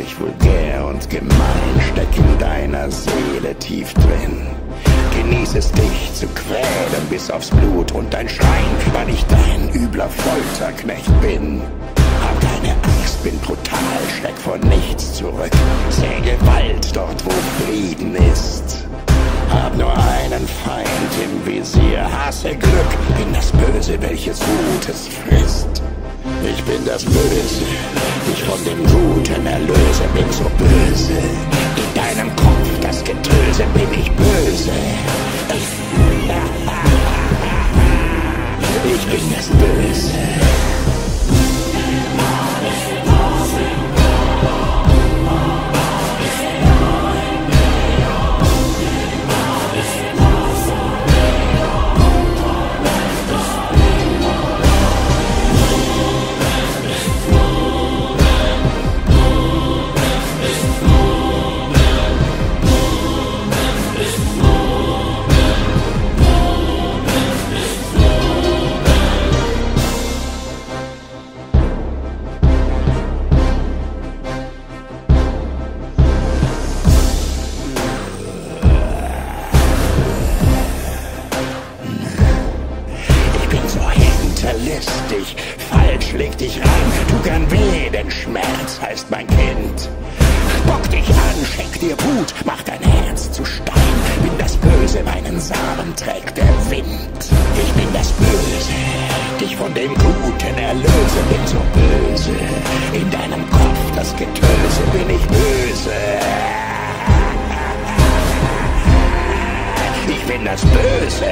Lächerlich, vulgär und gemein steckt in deiner Seele tief drin. Genieß es, dich zu quälen bis aufs Blut und dein Schreien, weil ich dein übler Folterknecht bin. Hab keine Angst, bin brutal, schreck vor nichts zurück. Seh Gewalt dort, wo Frieden ist. Hab nur einen Feind im Visier, hasse Glück, bin das Böse, welches Gutes frisst. Ich bin das Böse, dich von dem Guten erlöse, bin so böse. In deinem Kopf das Getöse, bin ich böse. Ich bin das Böse. Listig, falsch leg dich rein, tu gern weh, denn Schmerz heißt mein Kind. Bock dich an, schenk dir Wut, mach dein Herz zu Stein. Bin das Böse, meinen Samen trägt der Wind. Ich bin das Böse, dich von dem Guten erlöse, bin so böse. In deinem Kopf das Getöse, bin ich böse. Ich bin das Böse.